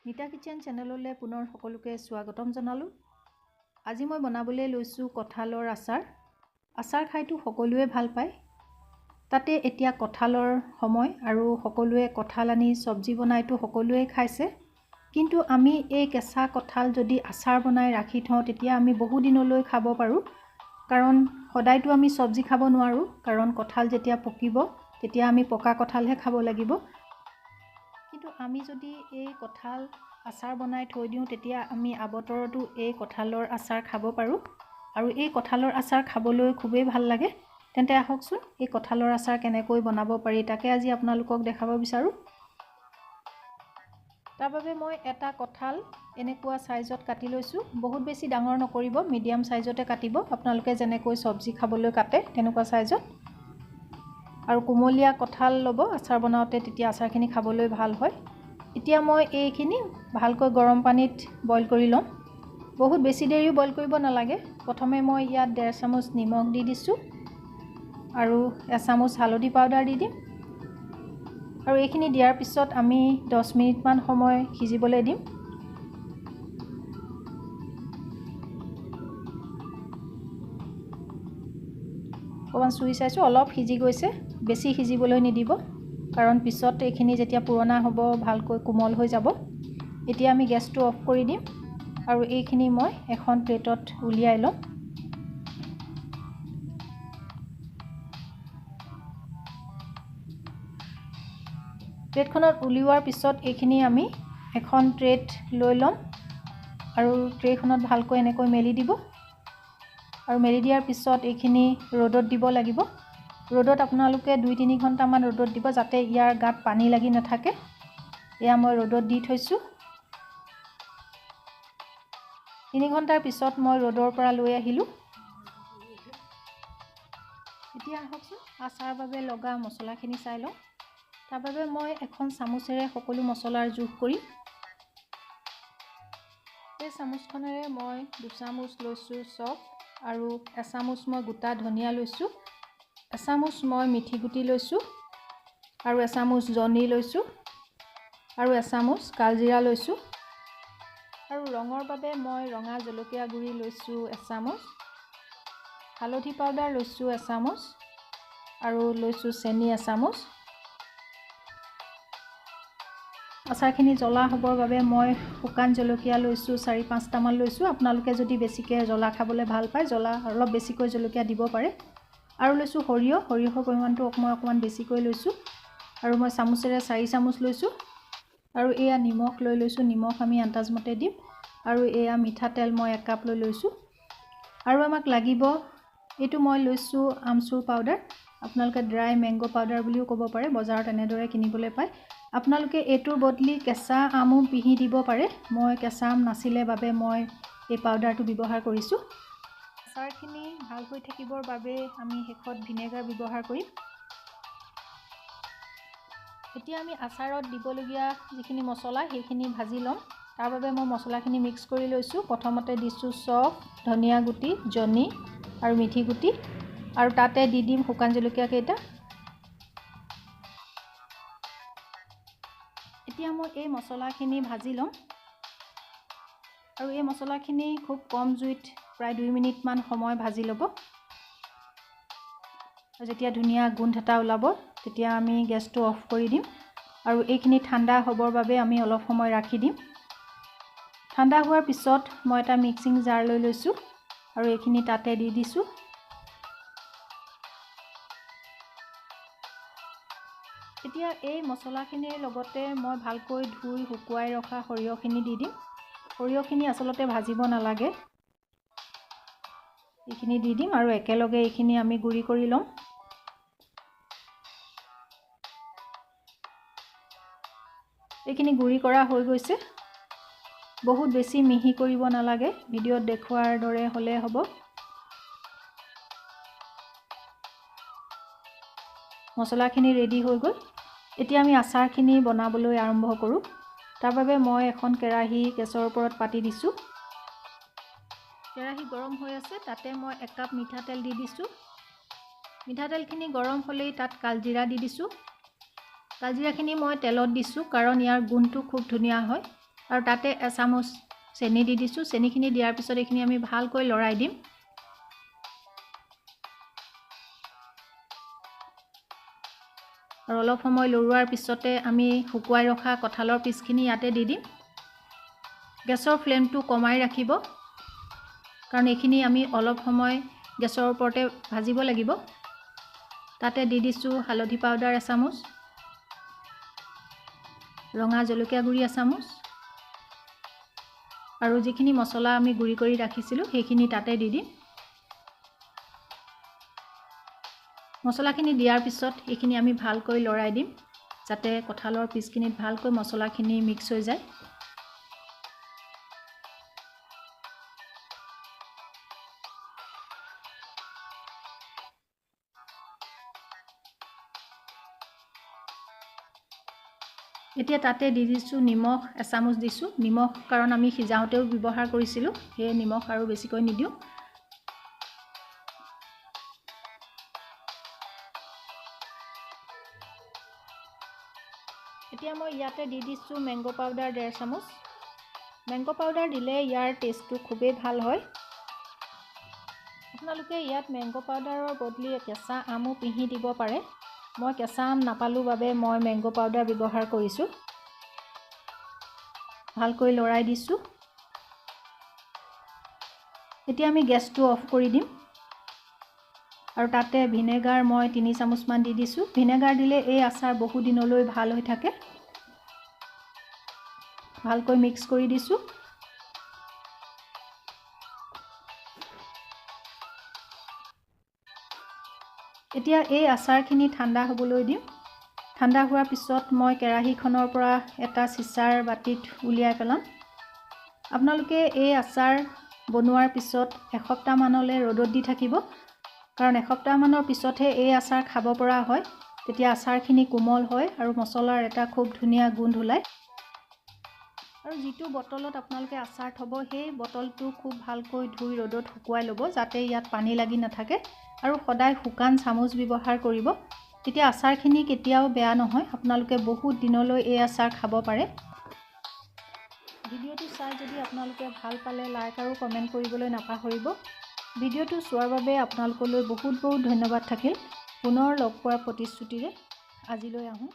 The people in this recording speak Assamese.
নিতাকিচেন চেনেললৈ পুনৰ সকলোকে স্বাগতম জনালোঁ। আজি মই বনাবলৈ লৈছোঁ কঁঠালৰ আচাৰ। আচাৰ খাইতো সকলোৱে ভাল পায়। তাতে এতিয়া কঁঠালৰ সময় আৰু সকলোৱে কঁঠাল আনি চব্জি বনাইতো সকলোৱে খাইছে। কিন্তু আমি এই কেঁচা কঁঠাল যদি আচাৰ বনাই ৰাখি থওঁ তেতিয়া আমি বহু দিনলৈ খাব পাৰোঁ। কাৰণ সদায়তো আমি চব্জি খাব নোৱাৰোঁ, কাৰণ কঁঠাল যেতিয়া পকিব তেতিয়া আমি পকা কঁঠালহে খাব লাগিব। কিন্তু আমি যদি এই কঁঠাল আচাৰ বনাই থৈ দিওঁ তেতিয়া আমি আবতৰতো এই কঁঠালৰ আচাৰ খাব পাৰোঁ আৰু এই কঁঠালৰ আচাৰ খাবলৈ খুবেই ভাল লাগে। তেন্তে আহকচোন এই কঁঠালৰ আচাৰ কেনেকৈ বনাব পাৰি তাকে আজি আপোনালোকক দেখাব বিচাৰোঁ। তাৰ বাবে মই এটা কঁঠাল এনেকুৱা সাইজত কাটি লৈছোঁ। বহুত বেছি ডাঙৰ নকৰিব, মিডিয়াম সাইজতে কাটিব। আপোনালোকে যেনেকৈ চব্জি খাবলৈ কাটে তেনেকুৱা সাইজত। আৰু কোমলীয়া কঁঠাল ল'ব আচাৰ বনাওঁতে, তেতিয়া আচাৰখিনি খাবলৈ ভাল হয়। এতিয়া মই এইখিনি ভালকৈ গৰম পানীত বইল কৰি ল'ম। বহুত বেছি দেৰিও বইল কৰিব নালাগে। প্ৰথমে মই ইয়াত 1.5 চামুচ নিমখ দি দিছোঁ আৰু 1 চামুচ হালধি পাউডাৰ দি দিম। আৰু এইখিনি দিয়াৰ পিছত আমি 10 মিনিটমান সময় সিজিবলৈ দিম। অকণমান চুই চাইছোঁ, অলপ সিজি গৈছে। বেছি সিজিবলৈ নিদিব, কাৰণ পিছত এইখিনি যেতিয়া পুৰণা হ'ব ভালকৈ কোমল হৈ যাব। এতিয়া আমি গেছটো অফ কৰি দিম আৰু এইখিনি মই এখন প্লেটত উলিয়াই ল'ম। প্লেটখনত উলিওৱাৰ পিছত এইখিনি আমি এখন ট্ৰেত লৈ ল'ম আৰু ট্ৰেখনত ভালকৈ এনেকৈ মেলি দিব। আৰু মেলি দিয়াৰ পিছত এইখিনি ৰ'দত দিব লাগিব। ৰ'দত আপোনালোকে 2-3 ঘণ্টামান ৰ'দত দিব, যাতে ইয়াৰ গাত পানী লাগি নাথাকে। এয়া মই ৰ'দত দি থৈছোঁ। 3 ঘণ্টাৰ পিছত মই ৰ'দৰ পৰা লৈ আহিলোঁ। এতিয়া আহকচোন আচাৰৰ বাবে লগা মছলাখিনি চাই লওঁ। তাৰ বাবে মই এখন চামুচেৰে সকলো মছলাৰ জোখ কৰিম। এই চামুচখনেৰে মই 2 চামুচ লৈছোঁ চফ আৰু 1 চামুচ মই গোটা ধনিয়া লৈছোঁ, 1 চামুচ মই মিঠি গুটি লৈছোঁ আৰু 1 চামুচ জনি লৈছোঁ আৰু 1 চামুচ কালজিৰা লৈছোঁ। আৰু ৰঙৰ বাবে মই ৰঙা জলকীয়া গুড়ি লৈছোঁ 1 চামুচ, হালধি পাউডাৰ লৈছোঁ 1 চামুচ আৰু লৈছোঁ চেনি 1 চামুচ। আচাৰখিনি জ্বলা হ'বৰ বাবে মই শুকান জলকীয়া লৈছোঁ 4-5টামান লৈছোঁ। আপোনালোকে যদি বেছিকৈ জ্বলা খাবলৈ ভাল পায়, জ্বলা অলপ বেছিকৈ জলকীয়া দিব পাৰে। আৰু লৈছোঁ সৰিয়হৰ পৰিমাণটো মই অকণমান বেছিকৈ লৈছোঁ আৰু মই চামুচেৰে 4 চামুচ লৈছোঁ। আৰু এয়া নিমখ লৈ লৈছোঁ, নিমখ আমি আন্দাজমতে দিম। আৰু এয়া মিঠাতেল মই 1 কাপ লৈ লৈছোঁ। আৰু আমাক লাগিব, এইটো মই লৈছোঁ আমচুৰ পাউডাৰ। আপোনালোকে ড্ৰাই মেংগো পাউডাৰ বুলিও ক'ব পাৰে, বজাৰত এনেদৰে কিনিবলৈ পায়। আপোনালোকে এইটোৰ বদলি কেঁচা আমো পিহি দিব পাৰে। মই কেঁচা আম নাছিলে বাবে মই এই পাউডাৰটো ব্যৱহাৰ কৰিছোঁ। আচাৰখিনি ভাল হৈ থাকিবৰ বাবে আমি শেষত ভিনেগাৰ ব্যৱহাৰ কৰিম। এতিয়া আমি আচাৰত দিবলগীয়া যিখিনি মছলা সেইখিনি ভাজি ল'ম। তাৰ বাবে মই মছলাখিনি মিক্স কৰি লৈছোঁ। প্ৰথমতে দিছোঁ চফ, ধনিয়া গুটি, জনি আৰু মিঠি গুটি আৰু তাতে দি দিম শুকান জলকীয়া কেইটা। এতিয়া মই এই মছলাখিনি ভাজি ল'ম আৰু এই মছলাখিনি খুব কম জুইত প্ৰায় 2 মিনিটমান সময় ভাজি ল'ব। আৰু যেতিয়া ধুনীয়া গোন্ধ এটা ওলাব তেতিয়া আমি গেছটো অফ কৰি দিম আৰু এইখিনি ঠাণ্ডা হ'বৰ বাবে আমি অলপ সময় ৰাখি দিম। ঠাণ্ডা হোৱাৰ পিছত মই এটা মিক্সিং জাৰ লৈ লৈছোঁ আৰু এইখিনি তাতে দি দিছোঁ। এতিয়া এই মছলাখিনিৰ লগতে মই ভালকৈ ধুই শুকুৱাই ৰখা সৰিয়হখিনি দি দিম। সৰিয়হখিনি আচলতে ভাজিব নালাগে, এইখিনি দি দিম আৰু একেলগে এইখিনি আমি গুড়ি কৰি ল'ম। এইখিনি গুড়ি কৰা হৈ গৈছে। বহুত বেছি মিহি কৰিব নালাগে, ভিডিঅ'ত দেখুৱাৰ দৰে হ'লে হ'ব। মছলাখিনি ৰেডি হৈ গ'ল। এতিয়া আমি আচাৰখিনি বনাবলৈ আৰম্ভ কৰোঁ। তাৰ বাবে মই এখন কেৰাহী গেছৰ ওপৰত পাতি দিছোঁ। কেৰাহী গৰম হৈ আছে, তাতে মই 1 কাপ মিঠাতেল দি দিছোঁ। মিঠাতেলখিনি গৰম হ'লেই তাত কালজিৰা দি দিছোঁ। কালজিৰাখিনি মই তেলত দিছোঁ কাৰণ ইয়াৰ গোন্ধটো খুব ধুনীয়া হয়। আৰু তাতে এচামুচ চেনি দি দিছোঁ। চেনিখিনি দিয়াৰ পিছত এইখিনি আমি ভালকৈ লৰাই দিম। আৰু অলপ সময় লৰোৱাৰ পিছতে আমি শুকুৱাই ৰখা কঁঠালৰ পিচখিনি ইয়াতে দি দিম। গেছৰ ফ্লেমটো কমাই ৰাখিব, কাৰণ এইখিনি আমি অলপ সময় গেছৰ ওপৰতে ভাজিব লাগিব। তাতে দি দিছোঁ হালধি পাউডাৰ এচামুচ, ৰঙা জলকীয়া গুড়ি এচামুচ, আৰু যিখিনি মছলা আমি গুড়ি কৰি ৰাখিছিলোঁ সেইখিনি তাতে দি দিম। মছলাখিনি দিয়াৰ পিছত এইখিনি আমি ভালকৈ লৰাই দিম, যাতে কঁঠালৰ পিচখিনিত ভালকৈ মছলাখিনি মিক্স হৈ যায়। এতিয়া তাতে দি দিছোঁ নিমখ এচামুচ দিছোঁ। নিমখ কাৰণ আমি সিজাওঁতেও ব্যৱহাৰ কৰিছিলোঁ, সেয়ে নিমখ আৰু বেছিকৈ নিদিওঁ। এতিয়া মই ইয়াতে দি দিছোঁ মেংগ' পাউডাৰ 1.5 চামুচ। মেংগ' পাউডাৰ দিলে ইয়াৰ টেষ্টটো খুবেই ভাল হয়। আপোনালোকে ইয়াত মেংগ' পাউডাৰৰ বদলি কেঁচা আমো পিহি দিব পাৰে। মই কেঁচা আম নাপালোঁ বাবে মই মেংগ' পাউডাৰ ব্যৱহাৰ কৰিছোঁ। ভালকৈ লৰাই দিছোঁ। এতিয়া আমি গেছটো অফ কৰি দিম। আৰু তাতে ভিনেগাৰ মই 3 চামুচমান দি দিছোঁ। ভিনেগাৰ দিলে এই আচাৰ বহু দিনলৈ ভাল হৈ থাকে। ভালকৈ মিক্স কৰি দিছোঁ। এতিয়া এই আচাৰখিনি ঠাণ্ডা হ'বলৈ দিম। ঠাণ্ডা হোৱাৰ পিছত মই কেৰাহীখনৰ পৰা এটা চিচাৰ বাতিত উলিয়াই পেলাম। আপোনালোকে এই আচাৰ বনোৱাৰ পিছত এসপ্তাহমানলৈ ৰ'দত দি থাকিব, কাৰণ এসপ্তাহমানৰ পিছতহে এই আচাৰ খাব পৰা হয়। তেতিয়া আচাৰখিনি কোমল হয় আৰু মছলাৰ এটা খুব ধুনীয়া গোন্ধ ওলায়। আৰু যিটো বটলত আপোনালোকে আচাৰ থ'ব, সেই বটলটো খুব ভালকৈ ধুই ৰ'দত শুকুৱাই ল'ব, যাতে ইয়াত পানী লাগি নাথাকে। আৰু সদায় শুকান চামুচ ব্যৱহাৰ কৰিব, তেতিয়া আচাৰখিনি কেতিয়াও বেয়া নহয়। আপোনালোকে বহুত দিনলৈ এই আচাৰ খাব পাৰে। ভিডিঅ'টো চাই যদি আপোনালোকে ভাল পালে লাইক আৰু কমেণ্ট কৰিবলৈ নাপাহৰিব। ভিডিঅ'টো চোৱাৰ বাবে আপোনালোকলৈ বহুত বহুত ধন্যবাদ থাকিল। পুনৰ লগ পোৱাৰ প্ৰতিশ্ৰুতিৰে আজিলৈ আহোঁ।